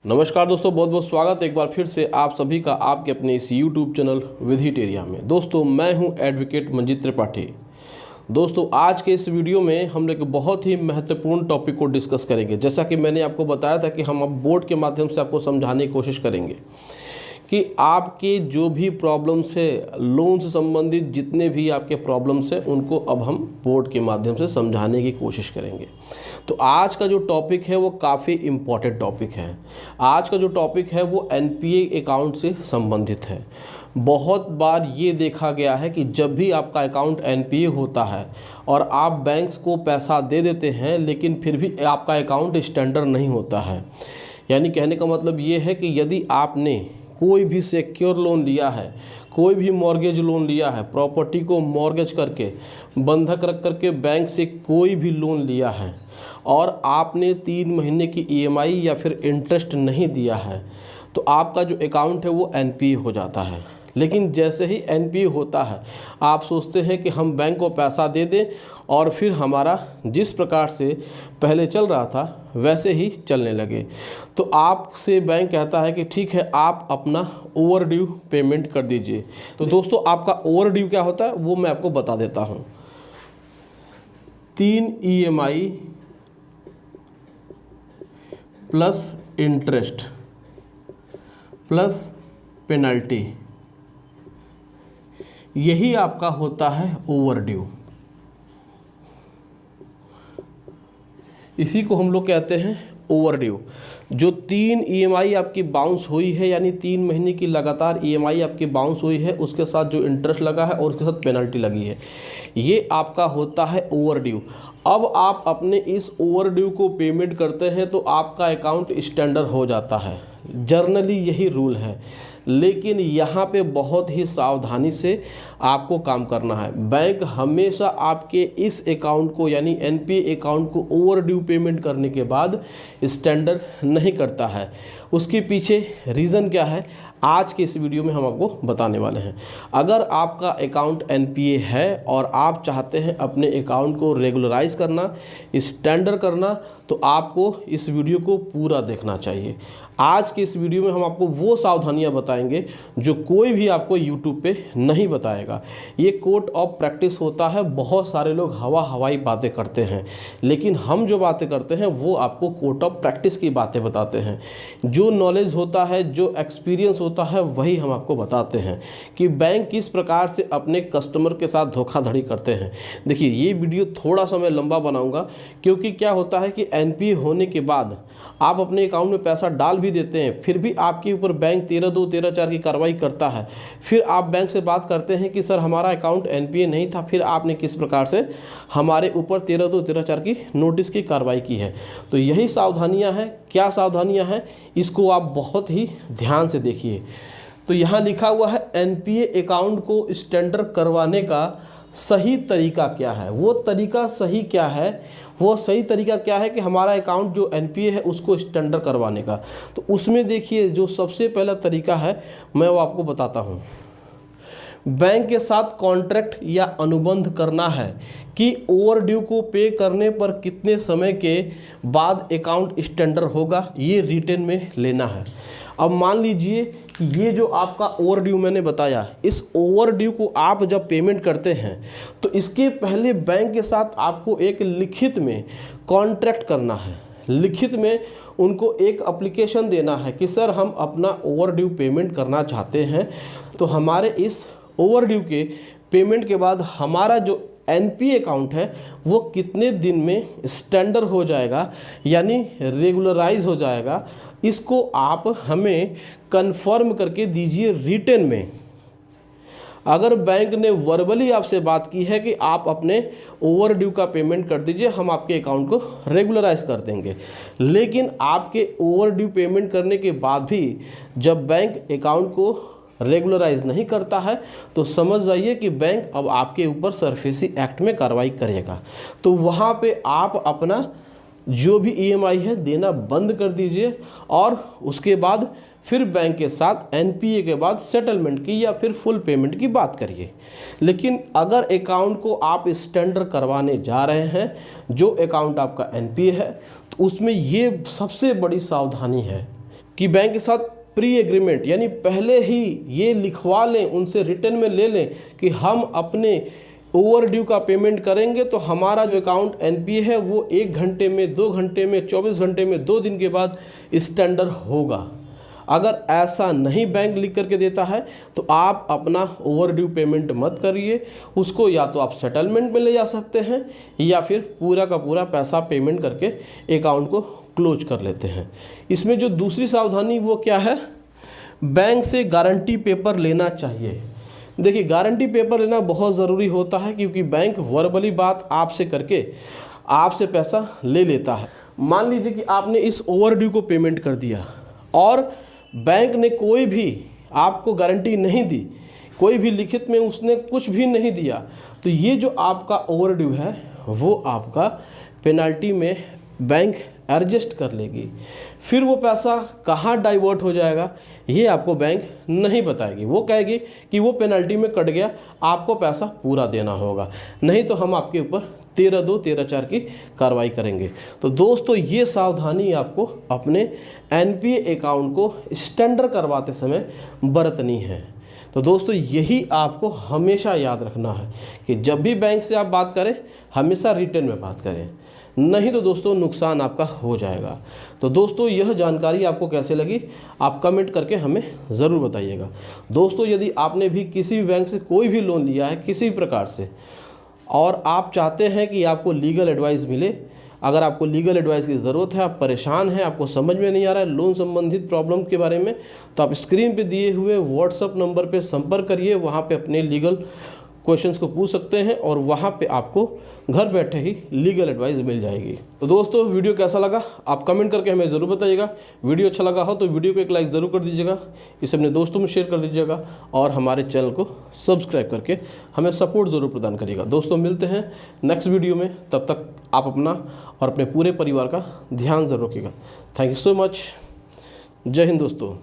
नमस्कार दोस्तों, बहुत बहुत स्वागत है एक बार फिर से आप सभी का आपके अपने इस YouTube चैनल विधिटेरिया में। दोस्तों मैं हूं एडवोकेट मंजीत त्रिपाठी। दोस्तों आज के इस वीडियो में हम एक बहुत ही महत्वपूर्ण टॉपिक को डिस्कस करेंगे। जैसा कि मैंने आपको बताया था कि हम अब बोर्ड के माध्यम से आपको समझाने की कोशिश करेंगे कि आपके जो भी प्रॉब्लम्स है, लोन से संबंधित जितने भी आपके प्रॉब्लम्स हैं, उनको अब हम बोर्ड के माध्यम से समझाने की कोशिश करेंगे। तो आज का जो टॉपिक है वो काफ़ी इम्पॉर्टेंट टॉपिक है। आज का जो टॉपिक है वो एनपीए अकाउंट से संबंधित है। बहुत बार ये देखा गया है कि जब भी आपका अकाउंट एनपीए होता है और आप बैंक्स को पैसा दे देते हैं, लेकिन फिर भी आपका अकाउंट स्टैंडर्ड नहीं होता है। यानी कहने का मतलब ये है कि यदि आपने कोई भी सिक्योर लोन लिया है, कोई भी मॉर्गेज लोन लिया है, प्रॉपर्टी को मॉर्गेज करके बंधक रख करके बैंक से कोई भी लोन लिया है और आपने 3 महीने की ईएमआई या फिर इंटरेस्ट नहीं दिया है, तो आपका जो अकाउंट है वो एनपीए हो जाता है। लेकिन जैसे ही एनपीए होता है, आप सोचते हैं कि हम बैंक को पैसा दे दें और फिर हमारा जिस प्रकार से पहले चल रहा था वैसे ही चलने लगे। तो आपसे बैंक कहता है कि ठीक है, आप अपना ओवर ड्यू पेमेंट कर दीजिए। तो दोस्तों आपका ओवर ड्यू क्या होता है वो मैं आपको बता देता हूँ। 3 EMI plus interest plus penalty, यही आपका होता है ओवर ड्यू। इसी को हम लोग कहते हैं ओवर ड्यू। जो 3 ईएमआई आपकी बाउंस हुई है, यानी 3 महीने की लगातार ईएमआई आपकी बाउंस हुई है, उसके साथ जो इंटरेस्ट लगा है और उसके साथ पेनल्टी लगी है, ये आपका होता है ओवर ड्यू। अब आप अपने इस ओवर ड्यू को पेमेंट करते हैं तो आपका अकाउंट स्टैंडर्ड हो जाता है। जर्नली यही रूल है, लेकिन यहाँ पे बहुत ही सावधानी से आपको काम करना है। बैंक हमेशा आपके इस अकाउंट को यानी एनपीए अकाउंट को ओवर ड्यू पेमेंट करने के बाद स्टैंडर्ड नहीं करता है। उसके पीछे रीज़न क्या है, आज के इस वीडियो में हम आपको बताने वाले हैं। अगर आपका अकाउंट एनपीए है और आप चाहते हैं अपने अकाउंट को रेगुलराइज करना, स्टैंडर्ड करना, तो आपको इस वीडियो को पूरा देखना चाहिए। आज के इस वीडियो में हम आपको वो सावधानियां बताएंगे जो कोई भी आपको यूट्यूब पे नहीं बताएगा। ये कोर्ट ऑफ प्रैक्टिस होता है। बहुत सारे लोग हवाई बातें करते हैं, लेकिन हम जो बातें करते हैं वो आपको कोर्ट ऑफ प्रैक्टिस की बातें बताते हैं। जो नॉलेज होता है, जो एक्सपीरियंस होता है, वही हम आपको बताते हैं कि बैंक किस प्रकार से अपने कस्टमर के साथ धोखाधड़ी करते हैं। देखिए, ये वीडियो थोड़ा सा मैं लंबा बनाऊँगा, क्योंकि क्या होता है कि एनपीए होने के बाद आप अपने अकाउंट में पैसा डाल भी देते हैं, फिर भी आपके ऊपर बैंक 13(2) 13(4) की कार्रवाई करता है। फिर आप बैंक से बात करते हैं कि सर हमारा अकाउंट एनपीए नहीं था, फिर आपने किस प्रकार से हमारे ऊपर 13(2) 13(4) की नोटिस की कार्रवाई की है। तो यही सावधानियां हैं। क्या सावधानियां हैं, इसको आप बहुत ही ध्यान से देखिए। तो यहाँ लिखा हुआ है एनपीए अकाउंट को स्टैंडर्ड करवाने का सही तरीका क्या है। वो तरीका सही क्या है, वो सही तरीका क्या है कि हमारा अकाउंट जो एनपीए है उसको स्टैंडर्ड करवाने का। तो उसमें देखिए, जो सबसे पहला तरीका है मैं वो आपको बताता हूँ। बैंक के साथ कॉन्ट्रैक्ट या अनुबंध करना है कि ओवर ड्यू को पे करने पर कितने समय के बाद अकाउंट स्टैंडर्ड होगा, ये रिटेन में लेना है। अब मान लीजिए कि ये जो आपका ओवर ड्यू मैंने बताया, इस ओवर ड्यू को आप जब पेमेंट करते हैं तो इसके पहले बैंक के साथ आपको एक लिखित में कॉन्ट्रैक्ट करना है। लिखित में उनको एक एप्लीकेशन देना है कि सर हम अपना ओवर ड्यू पेमेंट करना चाहते हैं, तो हमारे इस ओवर ड्यू के पेमेंट के बाद हमारा जो एनपीए अकाउंट है वो कितने दिन में स्टैंडर्ड हो जाएगा, यानी रेगुलराइज हो जाएगा, इसको आप हमें कंफर्म करके दीजिए रिटन में। अगर बैंक ने वर्बली आपसे बात की है कि आप अपने ओवर ड्यू का पेमेंट कर दीजिए, हम आपके अकाउंट को रेगुलराइज कर देंगे, लेकिन आपके ओवर ड्यू पेमेंट करने के बाद भी जब बैंक अकाउंट को रेगुलराइज नहीं करता है, तो समझ जाइए कि बैंक अब आपके ऊपर सरफेसी एक्ट में कार्रवाई करेगा। तो वहाँ पे आप अपना जो भी ईएमआई है देना बंद कर दीजिए और उसके बाद फिर बैंक के साथ एनपीए के बाद सेटलमेंट की या फिर फुल पेमेंट की बात करिए। लेकिन अगर अकाउंट को आप स्टैंडर्ड करवाने जा रहे हैं, जो अकाउंट आपका एनपीए है, तो उसमें ये सबसे बड़ी सावधानी है कि बैंक के साथ प्री एग्रीमेंट यानी पहले ही ये लिखवा लें, उनसे रिटर्न में ले लें कि हम अपने ओवर ड्यू का पेमेंट करेंगे तो हमारा जो अकाउंट एनपीए है वो 1 घंटे में, 2 घंटे में, 24 घंटे में, 2 दिन के बाद स्टैंडर्ड होगा। अगर ऐसा नहीं बैंक लिख करके देता है तो आप अपना ओवर ड्यू पेमेंट मत करिए, उसको या तो आप सेटलमेंट में ले जा सकते हैं या फिर पूरा का पूरा पैसा पेमेंट करके अकाउंट को क्लोज कर लेते हैं। इसमें जो दूसरी सावधानी वो क्या है, बैंक से गारंटी पेपर लेना चाहिए। देखिए, गारंटी पेपर लेना बहुत ज़रूरी होता है क्योंकि बैंक वर्बली बात आपसे करके आपसे पैसा ले लेता है। मान लीजिए कि आपने इस ओवर ड्यू को पेमेंट कर दिया और बैंक ने कोई भी आपको गारंटी नहीं दी, कोई भी लिखित में उसने कुछ भी नहीं दिया, तो ये जो आपका ओवर ड्यू है वो आपका पेनल्टी में बैंक एडजस्ट कर लेगी। फिर वो पैसा कहाँ डाइवर्ट हो जाएगा ये आपको बैंक नहीं बताएगी। वो कहेगी कि वो पेनल्टी में कट गया, आपको पैसा पूरा देना होगा, नहीं तो हम आपके ऊपर 13(2) 13(4) की कार्रवाई करेंगे। तो दोस्तों, ये सावधानी आपको अपने एनपीए अकाउंट को स्टैंडर्ड करवाते समय बरतनी है। तो दोस्तों, यही आपको हमेशा याद रखना है कि जब भी बैंक से आप बात करें हमेशा रिटर्न में बात करें, नहीं तो दोस्तों नुकसान आपका हो जाएगा। तो दोस्तों, यह जानकारी आपको कैसे लगी आप कमेंट करके हमें ज़रूर बताइएगा। दोस्तों, यदि आपने भी किसी भी बैंक से कोई भी लोन लिया है किसी भी प्रकार से और आप चाहते हैं कि आपको लीगल एडवाइस मिले, अगर आपको लीगल एडवाइस की ज़रूरत है, आप परेशान हैं, आपको समझ में नहीं आ रहा है लोन संबंधित प्रॉब्लम के बारे में, तो आप स्क्रीन पे दिए हुए व्हाट्सएप नंबर पे संपर्क करिए। वहाँ पे अपने लीगल क्वेश्चंस को पूछ सकते हैं और वहाँ पे आपको घर बैठे ही लीगल एडवाइस मिल जाएगी। तो दोस्तों, वीडियो कैसा लगा आप कमेंट करके हमें ज़रूर बताइएगा। वीडियो अच्छा लगा हो तो वीडियो को एक लाइक ज़रूर कर दीजिएगा, इसे अपने दोस्तों में शेयर कर दीजिएगा और हमारे चैनल को सब्सक्राइब करके हमें सपोर्ट ज़रूर प्रदान करिएगा। दोस्तों, मिलते हैं नेक्स्ट वीडियो में, तब तक आप अपना और अपने पूरे परिवार का ध्यान ज़रूर रखिएगा। Thank you so much. जय हिंद दोस्तों।